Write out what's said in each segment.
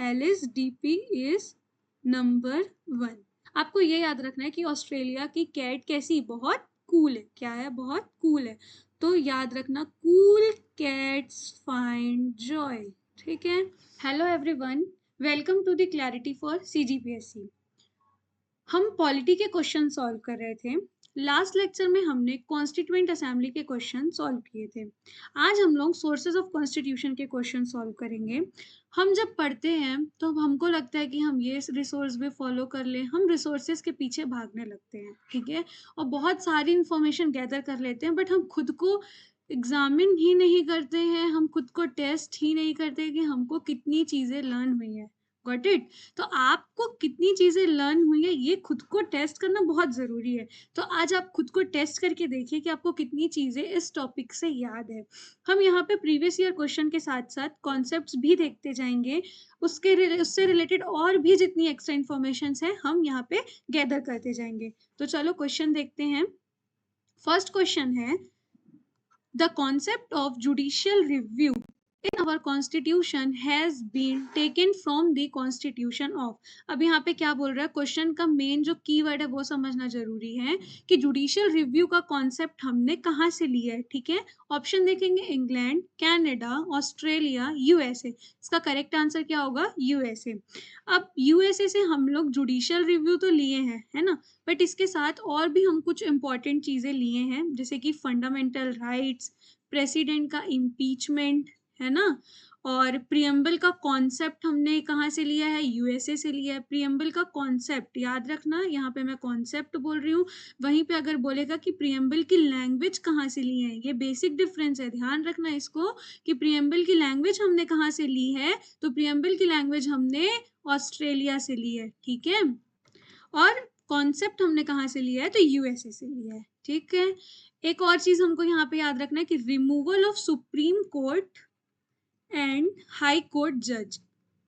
LSDP is number 1। आपको ये याद रखना है कि ऑस्ट्रेलिया की कैट कैसी, बहुत कूल है। क्या है? बहुत कूल है। तो याद रखना, कूल कैट्स फाइंड जॉय। ठीक है। Hello everyone, welcome to the clarity for CGPSC। हम पॉलिटी के क्वेश्चन सॉल्व कर रहे थे। लास्ट लेक्चर में हमने कॉन्स्टिट्यूएंट असेंबली के क्वेश्चन सॉल्व किए थे। आज हम लोग सोर्सेज ऑफ कॉन्स्टिट्यूशन के क्वेश्चन सॉल्व करेंगे। हम जब पढ़ते हैं तो हमको लगता है कि हम ये रिसोर्स भी फॉलो कर लें, हम रिसोर्सेज के पीछे भागने लगते हैं, ठीक है, और बहुत सारी इंफॉर्मेशन गैदर कर लेते हैं, बट हम खुद को एग्जामिन ही नहीं करते हैं, हम खुद को टेस्ट ही नहीं करते कि हमको कितनी चीज़ें लर्न हुई है। Got it? तो आपको कितनी चीज़ें लर्न हुई है ये खुद को टेस्ट करना बहुत ज़रूरी है। तो आज आप खुद को टेस्ट करके देखिए कि आपको कितनी चीज़ें इस टॉपिक से याद है। हम यहाँ पे प्रीवियस ईयर क्वेश्चन के साथ साथ कॉन्सेप्ट्स भी देखते जाएंगे, उससे रिलेटेड और भी जितनी एक्स्ट्रा इन्फॉर्मेशन है हम यहाँ पे गैदर करते जाएंगे। तो चलो क्वेश्चन देखते हैं। फर्स्ट क्वेश्चन है, the concept of judicial review in our constitution has been taken from the constitution of। अब यहाँ पे क्या बोल रहा है, क्वेश्चन का मेन जो कीवर्ड है वो समझना जरूरी है कि जुडिशियल रिव्यू का कॉन्सेप्ट हमने कहाँ से लिया है। ठीक है, ऑप्शन देखेंगे, इंग्लैंड, कनाडा, ऑस्ट्रेलिया, यूएसए। इसका करेक्ट आंसर क्या होगा? यूएसए। अब यूएसए से हम लोग जुडिशियल रिव्यू तो लिए हैं, है ना, बट इसके साथ और भी हम कुछ इंपॉर्टेंट चीजें लिए हैं, जैसे कि फंडामेंटल राइट्स, प्रेसिडेंट का इम्पीचमेंट, है ना, और प्रियम्बल का कॉन्सेप्ट हमने कहाँ से लिया है? यूएसए से लिया है। प्रियम्बल का कॉन्सेप्ट याद रखना, यहाँ पे मैं कॉन्सेप्ट बोल रही हूँ, वहीं पे अगर बोलेगा कि प्रियम्बल की लैंग्वेज कहाँ से ली है, ये बेसिक डिफरेंस है, ध्यान रखना इसको, कि प्रियम्बल की लैंग्वेज हमने कहाँ से ली है, तो प्रियम्बल की लैंग्वेज हमने ऑस्ट्रेलिया से ली है, ठीक है, और कॉन्सेप्ट हमने कहाँ से लिया है? तो यूएसए से लिया है, ठीक है। एक और चीज हमको यहाँ पे याद रखना है कि removal of supreme court and high court जज,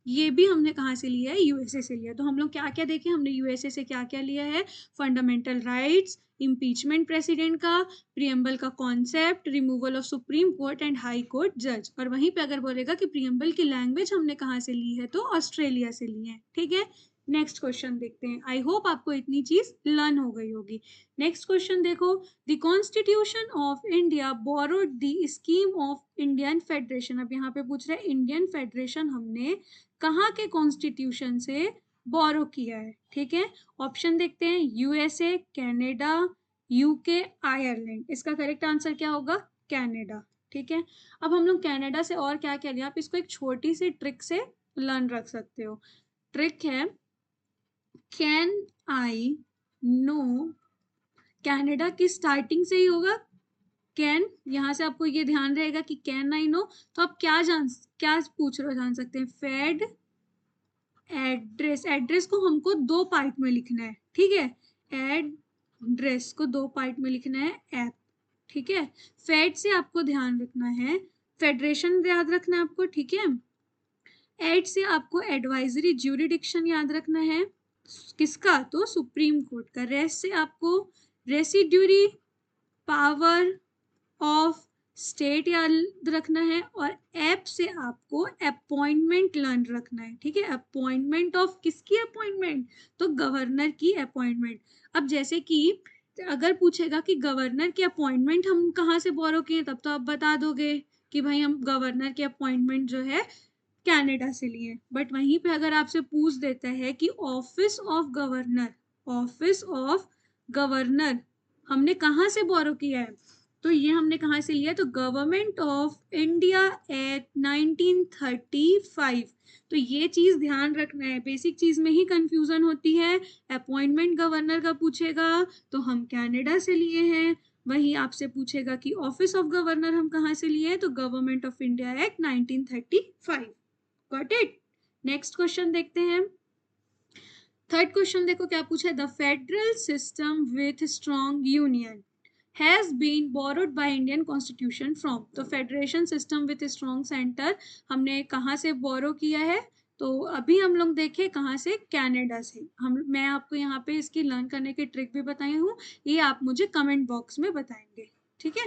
ये भी हमने कहाँ से लिया है? यूएसए से लिया। तो हम लोग क्या क्या देखे, हमने यूएसए से क्या क्या लिया है? फंडामेंटल राइट्स, इम्पीचमेंट प्रेसिडेंट का, प्रियम्बल का concept, removal of supreme court and high court जज, और वहीं पे अगर बोलेगा कि प्रियम्बल की लैंग्वेज हमने कहाँ से ली है, तो ऑस्ट्रेलिया से ली है, ठीक है। नेक्स्ट क्वेश्चन देखते हैं। आई होप आपको इतनी चीज लर्न हो गई होगी। नेक्स्ट क्वेश्चन देखो, the constitution of India borrowed the scheme of Indian federation. अब यहाँ पे पूछ रहे हैं इंडियन फेडरेशन हमने कहाँ के कॉन्स्टिट्यूशन से बोरो किया है, ठीक है। ऑप्शन देखते हैं, यूएसए, कनाडा, यूके, आयरलैंड। इसका करेक्ट आंसर क्या होगा? कनाडा, ठीक है। अब हम लोग कनाडा से और क्या क्या लिया, आप इसको एक छोटी सी ट्रिक से लर्न रख सकते हो। ट्रिक है, कैन आई नो, कनाडा की स्टार्टिंग से ही होगा कैन, यहाँ से आपको ये ध्यान रहेगा कि कैन आई नो, तो आप क्या पूछ रहे हो, जान सकते हैं, फेड एड्रेस। एड्रेस को हमको दो पार्ट में लिखना है, ठीक है, एड्रेस को दो पार्ट में लिखना है, एप, ठीक है। फेड से आपको ध्यान रखना है, फेडरेशन याद रखना है आपको, ठीक है। एड से आपको एडवाइजरी ज्यूरिडिक्शन याद रखना है, किसका? तो सुप्रीम कोर्ट का। रेस्ट से आपको रेसिड्यूरी पावर ऑफ स्टेट याद रखना है, और एप से आपको अपॉइंटमेंट लर्न रखना है, ठीक है। अपॉइंटमेंट ऑफ किसकी अपॉइंटमेंट? तो गवर्नर की अपॉइंटमेंट। अब जैसे कि अगर पूछेगा कि गवर्नर की अपॉइंटमेंट हम कहाँ से बोरो किए, तब तो आप बता दोगे कि भाई हम गवर्नर की अपॉइंटमेंट जो है कनाडा से लिए। बट वहीं पे अगर आपसे पूछ देता है कि office of governor, office of governor हमने कहाँ से बोरो किया है, तो ये हमने कहाँ से लिया? तो गवर्नमेंट ऑफ इंडिया एक्ट 1935। तो ये चीज ध्यान रखना है, बेसिक चीज में ही कंफ्यूजन होती है। अपॉइंटमेंट गवर्नर का पूछेगा तो हम कनाडा से लिए हैं, वहीं आपसे पूछेगा कि ऑफिस ऑफ गवर्नर हम कहाँ से लिए हैं, तो government of India act 1935। Got it? Next question देखते हैं। थर्ड क्वेश्चन देखो क्या पूछा है, the federal system with strong union has been borrowed by Indian Constitution from। तो federation system with strong centre हमने कहाँ से बोरो किया है, तो अभी हम लोग देखे कहाँ से, कनाडा से। मैं आपको यहाँ पे इसकी लर्न करने की ट्रिक भी बताई हूँ, ये आप मुझे कमेंट बॉक्स में बताएंगे, ठीक है।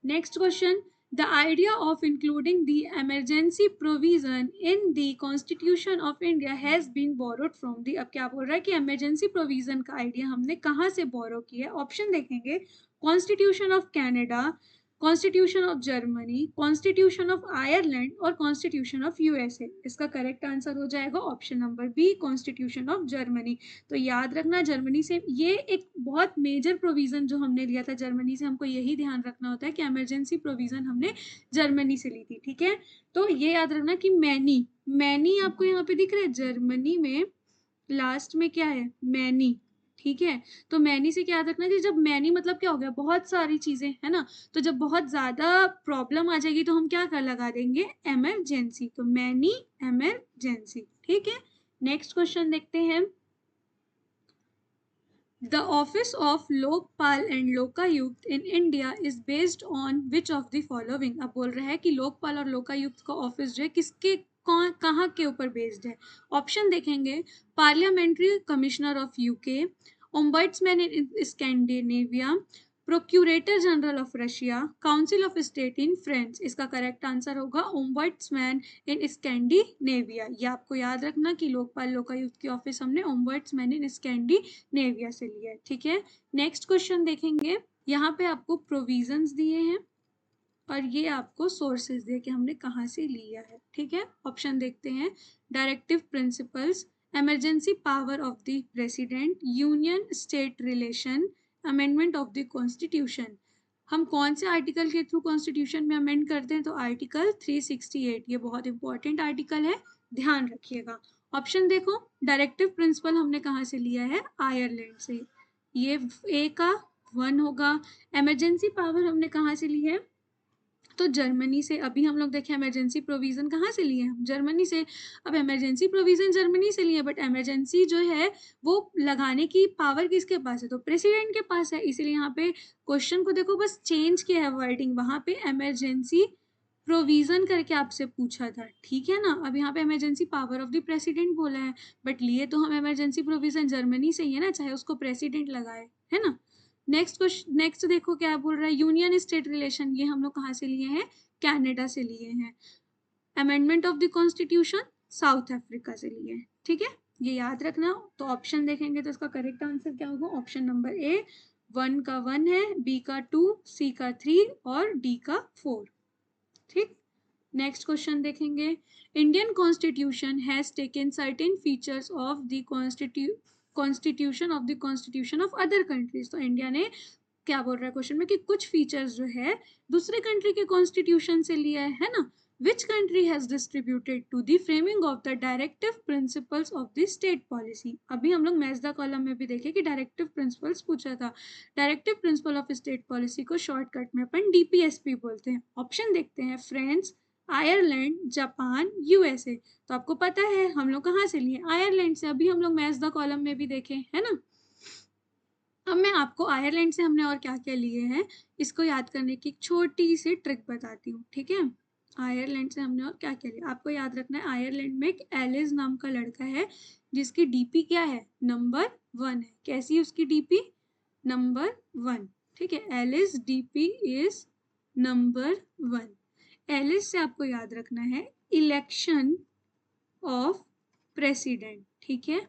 Next question, The idea of including the emergency provision in the Constitution of India has been borrowed from the, अब क्या बोल रहा है कि emergency provision का आइडिया हमने कहाँ से बोरो किया है? ऑप्शन देखेंगे, constitution of Canada, constitution of Germany, constitution of Ireland और कॉन्स्टिट्यूशन ऑफ यूएसए। इसका करेक्ट आंसर हो जाएगा option number B, constitution of Germany. तो याद रखना जर्मनी से ये एक बहुत मेजर प्रोविजन जो हमने लिया था जर्मनी से, हमको यही ध्यान रखना होता है कि इमरजेंसी प्रोविजन हमने जर्मनी से ली थी, ठीक है। तो ये याद रखना कि मैनी, मैनी आपको यहाँ पे दिख रहा है, जर्मनी में लास्ट में क्या है, मैनी, ठीक है। तो मैनी से क्या याद रखना कि जब मैनी मतलब क्या हो गया, बहुत सारी चीजें है ना, तो जब बहुत ज्यादा प्रॉब्लम आ जाएगी तो हम क्या कर लगा देंगे, एमरजेंसी। तो मैनी एमरजेंसी, ठीक है। नेक्स्ट क्वेश्चन देखते हैं। The office of Lokpal and Lokayukta in India is based on which of the following? अब बोल रहा है कि लोकपाल और लोकायुक्त का ऑफिस जो है किसके कहाँ के ऊपर बेस्ड है। ऑप्शन देखेंगे, parliamentary commissioner of UK, ombudsman in Scandinavia, procurator general of Russia, council of state in France. इसका करेक्ट आंसर होगा ओम्बड्समैन इन स्कैंडिनेविया। ये आपको याद रखना कि लोकपाल लोकायुक्त की ऑफिस हमने ओम्बड्समैन इन स्कैंडिनेविया से लिया है, ठीक है। नेक्स्ट क्वेश्चन देखेंगे, यहाँ पे आपको प्रोविजंस दिए हैं और ये आपको सोर्सेज दिए कि हमने कहाँ से लिया है, ठीक है। ऑप्शन देखते हैं, directive principles, emergency power of the president, union state relation, amendment of the constitution. हम कौन से आर्टिकल के थ्रू कॉन्स्टिट्यूशन में अमेंड करते हैं, तो आर्टिकल 368, ये बहुत इंपॉर्टेंट आर्टिकल है, ध्यान रखिएगा। ऑप्शन देखो, डायरेक्टिव प्रिंसिपल हमने कहाँ से लिया है, आयरलैंड से, ये ए का 1 होगा। इमरजेंसी पावर हमने कहाँ से ली है, तो जर्मनी से। अभी हम लोग देखें इमरजेंसी प्रोविजन कहाँ से लिए हैं, जर्मनी से। अब इमरजेंसी प्रोविजन जर्मनी से लिए, बट इमरजेंसी जो है वो लगाने की पावर किसके पास है, तो प्रेसिडेंट के पास है। इसीलिए यहाँ पे क्वेश्चन को देखो बस चेंज किया है वर्डिंग, वहां पे इमरजेंसी प्रोविजन करके आपसे पूछा था, ठीक है ना। अब यहाँ पे emergency power of the president बोला है, बट लिए तो हम इमरजेंसी प्रोविजन जर्मनी से ही है ना, चाहे उसको प्रेसिडेंट लगाए, है ना। नेक्स्ट क्वेश्चन, नेक्स्ट देखो क्या बोल रहा है, यूनियन स्टेट रिलेशन, ये हम लोग कहाँ से लिए हैं, कनाडा से लिए हैं। Amendment of the constitution south Africa से लिए हैं, ठीक है, ये याद रखना। तो ऑप्शन देखेंगे तो इसका करेक्ट आंसर क्या होगा, ऑप्शन नंबर ए, 1 का 1 है, बी का 2, सी का 3 और डी का 4, ठीक। नेक्स्ट क्वेश्चन देखेंगे, Indian constitution has taken certain features of the constitution of other countries. तो इंडिया ने क्या बोल रहा है क्वेश्चन में कि कुछ फीचर्स जो है दूसरे कंट्री के कॉन्स्टिट्यूशन से लिया है ना। Which country has distributed to the framing of the directive principles of the state policy? अभी हम लोग मैच द कॉलम में भी देखे कि डायरेक्टिव प्रिंसिपल्स पूछा था। Directive principle of state policy को शॉर्टकट में अपन डीपीएसपी बोलते हैं। ऑप्शन देखते हैं, फ्रांस, आयरलैंड, जापान, यूएसए। तो आपको पता है हम लोग कहाँ से लिए, आयरलैंड से। अभी हम लोग मैच द कॉलम में भी देखे है ना। अब मैं आपको आयरलैंड से हमने और क्या क्या लिए हैं इसको याद करने की एक छोटी सी ट्रिक बताती हूँ, ठीक है। आयरलैंड से हमने और क्या क्या लिया, आपको याद रखना है, आयरलैंड में एक एलिस नाम का लड़का है जिसकी डीपी क्या है, नंबर 1 है। कैसी उसकी डीपी, नंबर 1, ठीक है। Ellis DP is number 1। Ellis से आपको याद रखना है इलेक्शन ऑफ प्रेसिडेंट, ठीक है,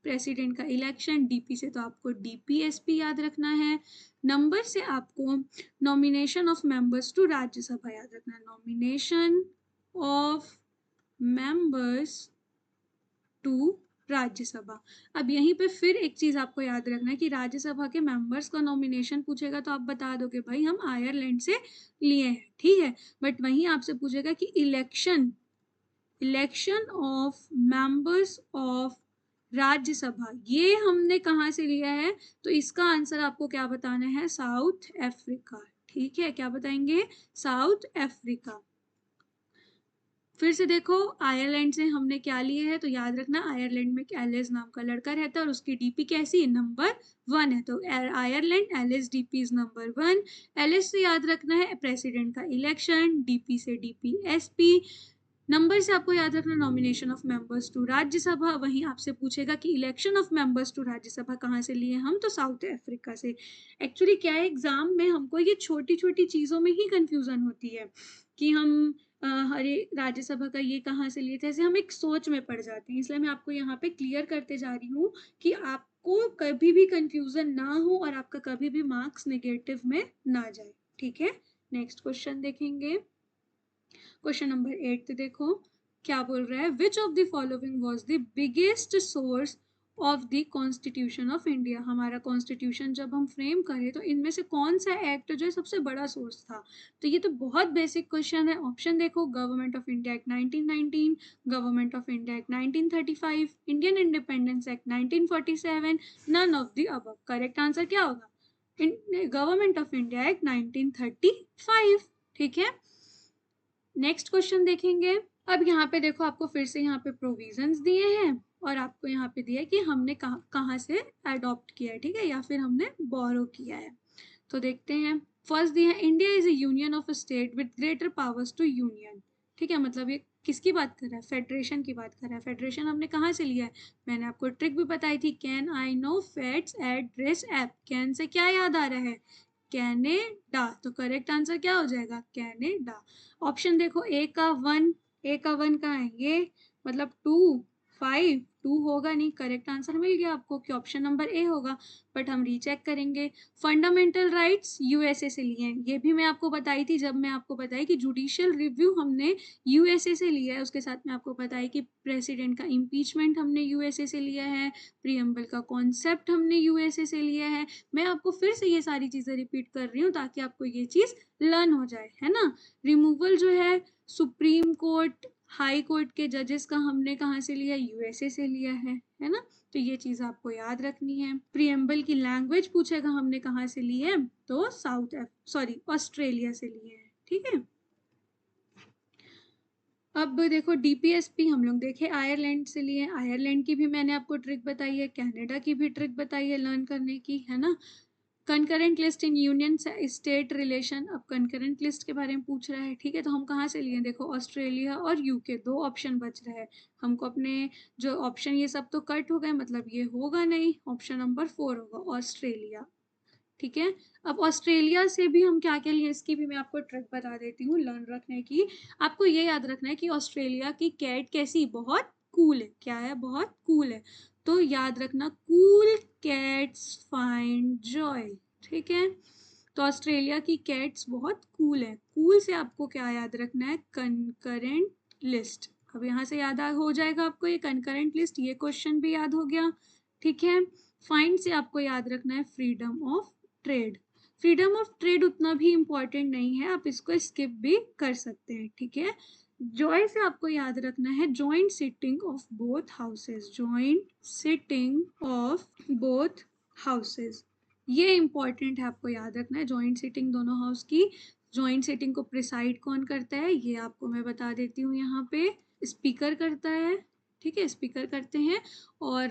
प्रेसिडेंट का इलेक्शन। डीपी से तो आपको डीपीएसपी याद रखना है। नंबर से आपको nomination of members to Rajya Sabha याद रखना है, nomination of members to Rajya Sabha. अब यहीं पे फिर एक चीज आपको याद रखना है कि राज्यसभा के मेंबर्स का नॉमिनेशन पूछेगा तो आप बता दोगे भाई हम आयरलैंड से लिए हैं, ठीक है। बट वहीं आपसे पूछेगा कि election of members of Rajya Sabha, ये हमने कहाँ से लिया है, तो इसका आंसर आपको क्या बताना है, साउथ अफ्रीका, ठीक है। क्या बताएंगे, साउथ अफ्रीका। फिर से देखो आयरलैंड से हमने क्या लिए है, तो याद रखना आयरलैंड में एलिस नाम का लड़का रहता है और उसकी डीपी कैसी है, नंबर 1 है। तो Ireland Ellis DP is number 1। Ellis से याद रखना है प्रेसिडेंट का इलेक्शन, डीपी से डीपीएसपी। नंबर से आपको याद रखना nomination of members to Rajya Sabha, वहीं आपसे पूछेगा कि election of members to Rajya Sabha कहाँ से लिए हम, तो साउथ अफ्रीका से। एक्चुअली क्या है, एग्जाम में हमको ये छोटी छोटी चीज़ों में ही कंफ्यूजन होती है कि हम अरे राज्यसभा का ये कहाँ से लिए थे, ऐसे हम एक सोच में पड़ जाते हैं। इसलिए मैं आपको यहाँ पे क्लियर करते जा रही हूँ कि आपको कभी भी कंफ्यूजन ना हो और आपका कभी भी मार्क्स नेगेटिव में ना जाए। ठीक है, नेक्स्ट क्वेश्चन देखेंगे। क्वेश्चन नंबर 8 देखो क्या बोल रहा है, which of the following was the biggest source of the constitution of India. हमारा कॉन्स्टिट्यूशन जब हम फ्रेम करें तो इनमें से कौन सा एक्ट जो है सबसे बड़ा सोर्स था। तो ये तो बहुत बेसिक क्वेश्चन है। ऑप्शन देखो, government of India act 1919, government of India act 1935, Indian independence act 1947, none of the above. Correct answer क्या होगा, गवर्नमेंट ऑफ इंडिया एक्ट 1935। ठीक है, नेक्स्ट क्वेश्चन देखेंगे। अब यहाँ पे देखो आपको फिर से यहाँ पे प्रोविजंस दिए हैं और आपको यहाँ पे दिया है कि हमने कहाँ से अडॉप्ट किया है, ठीक है, या फिर हमने बोरो किया है। तो देखते हैं, फर्स्ट दिया है, India is a union of a state with greater powers to union. ठीक है, मतलब ये किसकी बात कर रहा है, फेडरेशन की बात कर रहा है। फेडरेशन हमने कहाँ से लिया है, मैंने आपको ट्रिक भी बताई थी, can I no facts address app. Can say क्या याद आ रहा है, कैनेडा। तो करेक्ट आंसर क्या हो जाएगा, कैनेडा। ऑप्शन देखो, ए का वन, ए का वन कहाँ है, ये मतलब 2 5 2 होगा नहीं। करेक्ट आंसर मिल गया आपको कि ऑप्शन नंबर ए होगा। बट हम रीचेक करेंगे। फंडामेंटल राइट्स यूएसए से लिए हैं, ये भी मैं आपको बताई थी जब मैं आपको बताई कि जुडिशियल रिव्यू हमने यूएसए से लिया है। उसके साथ में आपको बताई कि प्रेसिडेंट का इम्पीचमेंट हमने यूएसए से लिया है, प्रीएम्बल का कॉन्सेप्ट हमने यूएसए से लिया है। मैं आपको फिर से ये सारी चीज़ें रिपीट कर रही हूँ ताकि आपको ये चीज़ लर्न हो जाए, है ना। रिमूवल जो है सुप्रीम कोर्ट हाई कोर्ट के जजेस का हमने कहाँ से लिया, यूएसए से लिया है ना। तो ये चीज आपको याद रखनी है। प्रीएम्बल की लैंग्वेज पूछेगा हमने कहाँ से ली है, तो ऑस्ट्रेलिया से लिए है। ठीक है, अब देखो डीपीएसपी हम लोग देखे आयरलैंड से लिए। आयरलैंड की भी मैंने आपको ट्रिक बताई है, कनाडा की भी ट्रिक बताई है लर्न करने की, है ना। Concurrent list in union state relation, अब कंकरेंट लिस्ट के बारे में पूछ रहा है। ठीक है, तो हम कहाँ से लिए, देखो ऑस्ट्रेलिया और यूके, दो ऑप्शन बच रहे हैं हमको। अपने जो ऑप्शन ये सब तो कट हो गए, मतलब ये होगा नहीं, ऑप्शन नंबर 4 होगा ऑस्ट्रेलिया। ठीक है, अब ऑस्ट्रेलिया से भी हम क्या क्या लिए, इसकी भी मैं आपको ट्रिक बता देती हूँ लर्न रखने की। आपको ये याद रखना है कि ऑस्ट्रेलिया की कैट कैसी, बहुत कूल है। क्या है, बहुत कूल है। तो याद रखना, कूल कैट्स फाइंड जॉय। ठीक है, तो ऑस्ट्रेलिया की कैट्स बहुत कूल है। कूल से आपको क्या याद रखना है, कंकरेंट लिस्ट। अब यहाँ से याद हो जाएगा आपको ये कंकरेंट लिस्ट, ये क्वेश्चन भी याद हो गया। ठीक है, फाइंड से आपको याद रखना है freedom of trade. Freedom of trade उतना भी इंपॉर्टेंट नहीं है, आप इसको स्किप भी कर सकते हैं। ठीक है, जॉय से आपको याद रखना है joint sitting of both houses, joint sitting of both houses, ये इंपॉर्टेंट है, आपको याद रखना है जॉइंट सिटिंग दोनों हाउस की। जॉइंट सिटिंग को प्रिसाइड कौन करता है, ये आपको मैं बता देती हूँ, यहाँ पे स्पीकर करता है। ठीक है, स्पीकर करते हैं। और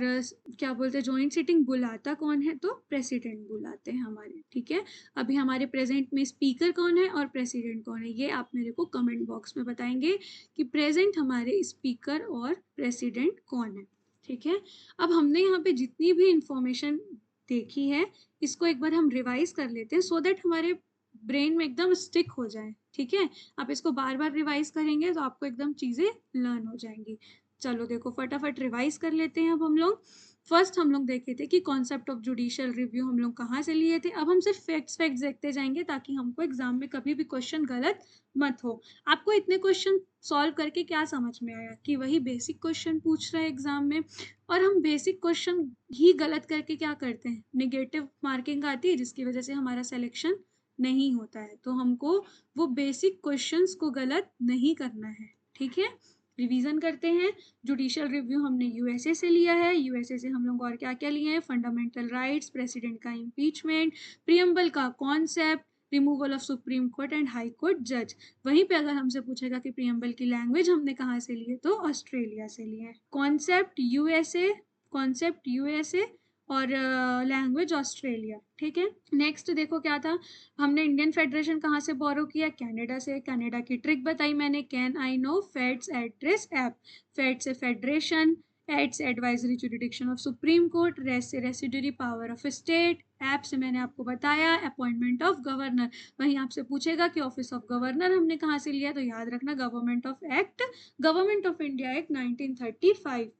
क्या बोलते हैं, जॉइंट सिटिंग बुलाता कौन है, तो प्रेसिडेंट बुलाते हैं हमारे। ठीक है, अभी हमारे प्रेजेंट में स्पीकर कौन है और प्रेसिडेंट कौन है, ये आप मेरे को कमेंट बॉक्स में बताएंगे कि प्रेजेंट हमारे स्पीकर और प्रेसिडेंट कौन है। ठीक है, अब हमने यहाँ पे जितनी भी इंफॉर्मेशन देखी है इसको एक बार हम रिवाइज कर लेते हैं सो दैट हमारे ब्रेन में एकदम स्टिक हो जाए। ठीक है, आप इसको बार बार रिवाइज करेंगे तो आपको एकदम चीजें लर्न हो जाएंगी। चलो देखो फटाफट रिवाइज कर लेते हैं। अब हम लोग फर्स्ट हम लोग देखे थे कि कॉन्सेप्ट ऑफ जुडिशियल रिव्यू हम लोग कहाँ से लिए थे। अब हम सिर्फ फैक्ट्स देखते जाएंगे ताकि हमको एग्जाम में कभी भी क्वेश्चन गलत मत हो। आपको इतने क्वेश्चन सॉल्व करके क्या समझ में आया कि वही बेसिक क्वेश्चन पूछ रहा है एग्जाम में, और हम बेसिक क्वेश्चन ही गलत करके क्या करते हैं, नेगेटिव मार्किंग आती है जिसकी वजह से हमारा सिलेक्शन नहीं होता है। तो हमको वो बेसिक क्वेश्चंस को गलत नहीं करना है। ठीक है, रिवीजन करते हैं। जुडिशियल रिव्यू हमने यूएसए से लिया है, यूएसए से हम लोग और क्या क्या लिए हैं, फंडामेंटल राइट्स, प्रेसिडेंट का इम्पीचमेंट, प्रीएम्बल का concept, removal of supreme court and high court जज। वहीं पे अगर हमसे पूछेगा कि प्रीएम्बल की लैंग्वेज हमने कहाँ से लिए, तो ऑस्ट्रेलिया से लिए। कॉन्सेप्ट यूएसए और लैंग्वेज ऑस्ट्रेलिया। ठीक है, नेक्स्ट देखो क्या था, हमने इंडियन फेडरेशन कहाँ से बोरो किया, कनाडा से। कनाडा की ट्रिक बताई मैंने, can I know feds address app. Fed से फेडरेशन, एड से advisory jurisdiction of supreme court, res से residuary power of state, app से मैंने आपको बताया अपॉइंटमेंट ऑफ गवर्नर। वहीं आपसे पूछेगा कि ऑफिस ऑफ गवर्नर हमने कहाँ से लिया, तो याद रखना government of act, government of India act 1935।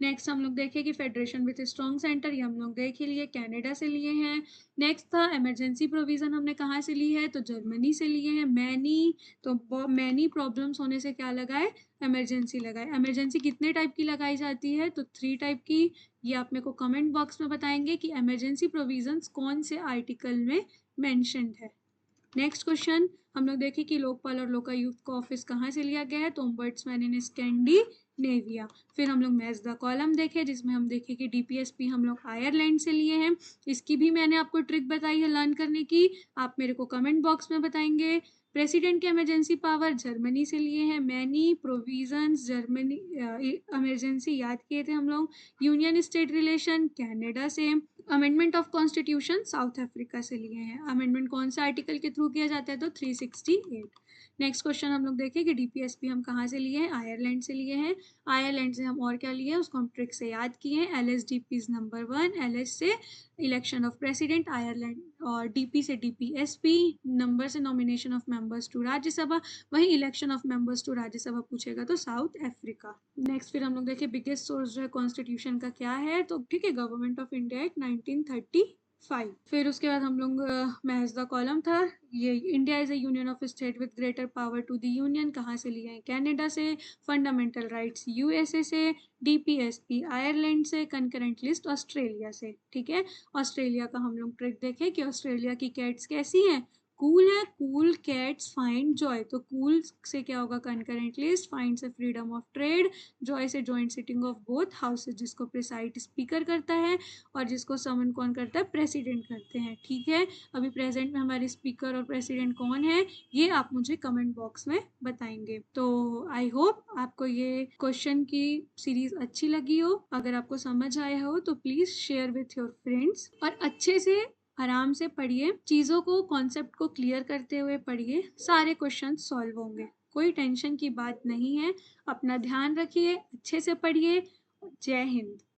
Next हम लोग देखें कि फेडरेशन विथ स्ट्रॉन्ग सेंटर, ये हम लोग देख ही लिए, कनाडा से लिए हैं। नेक्स्ट था इमरजेंसी प्रोविजन, हमने कहाँ से ली है, तो जर्मनी से लिए हैं। मैनी, तो मैनी प्रॉब्लम्स होने से क्या लगाए, इमरजेंसी लगाए। इमरजेंसी कितने टाइप की लगाई जाती है, तो 3 टाइप की। ये आप मेरे को कमेंट बॉक्स में बताएंगे कि इमरजेंसी प्रोविजंस कौन से आर्टिकल में मेंशन्ड है। नेक्स्ट क्वेश्चन हम लोग देखें कि लोकपाल और लोकायुक्त का ऑफिस कहाँ से लिया गया है, तो ओम्बड्समैन इन स्कैंडिनेविया। फिर हम लोग मैच द कॉलम देखे, जिसमें हम देखें कि डीपीएसपी हम लोग आयरलैंड से लिए हैं। इसकी भी मैंने आपको ट्रिक बताई है लर्न करने की, आप मेरे को कमेंट बॉक्स में बताएंगे। प्रेसिडेंट के इमरजेंसी पावर जर्मनी से लिए हैं। मैनी प्रोविजंस जर्मनी इमरजेंसी याद किए थे हम लोग। यूनियन स्टेट रिलेशन कनाडा से। Amendment of constitution south Africa से लिए हैं। अमेंडमेंट कौन से आर्टिकल के थ्रू किया जाता है, तो 368। नेक्स्ट क्वेश्चन हम लोग देखें कि डीपीएसपी हम कहाँ से लिए हैं, आयरलैंड से लिए हैं। आयरलैंड से हम और क्या लिए हैं, उसको हम ट्रिक से याद किए हैं। एलएसडीपी इज नंबर 1, एलएस से इलेक्शन ऑफ प्रेसिडेंट आयरलैंड, और डीपी से डीपीएसपी, नंबर से nomination of members to Rajya Sabha, वहीं election of members to Rajya Sabha पूछेगा तो साउथ अफ्रीका। नेक्स्ट फिर हम लोग देखें बिगेस्ट सोर्स जो है कॉन्स्टिट्यूशन का क्या है, तो ठीक है गवर्नमेंट ऑफ इंडिया एक्ट 1935। फिर उसके बाद हम लोग मैच द कॉलम था, ये India is a union of state with greater power to the union, कहाँ से लिया है, कनाडा से। फंडामेंटल राइट्स यूएसए से। डीपीएसपी आयरलैंड से। कंकरेंट लिस्ट ऑस्ट्रेलिया से। ठीक है, ऑस्ट्रेलिया का हम लोग ट्रिक देखें कि ऑस्ट्रेलिया की कैट्स कैसी हैं, कूल है। कूल कैट्स फाइंड जॉय, तो कूल से क्या होगा, कंकरेंट लिस्ट। फाइंड से फ्रीडम ऑफ ट्रेड। जॉय से joint sitting of both houses, जिसको प्रिसाइड स्पीकर करता है और जिसको समन कौन करता है, प्रेसिडेंट करते हैं। ठीक है, अभी प्रेजेंट में हमारे स्पीकर और प्रेसिडेंट कौन है, ये आप मुझे कमेंट बॉक्स में बताएंगे। तो आई होप आपको ये क्वेश्चन की सीरीज अच्छी लगी हो। अगर आपको समझ आया हो तो please share with your friends, और अच्छे से आराम से पढ़िए, चीजों को कॉन्सेप्ट को क्लियर करते हुए पढ़िए, सारे क्वेश्चन सॉल्व होंगे, कोई टेंशन की बात नहीं है। अपना ध्यान रखिए, अच्छे से पढ़िए। जय हिंद।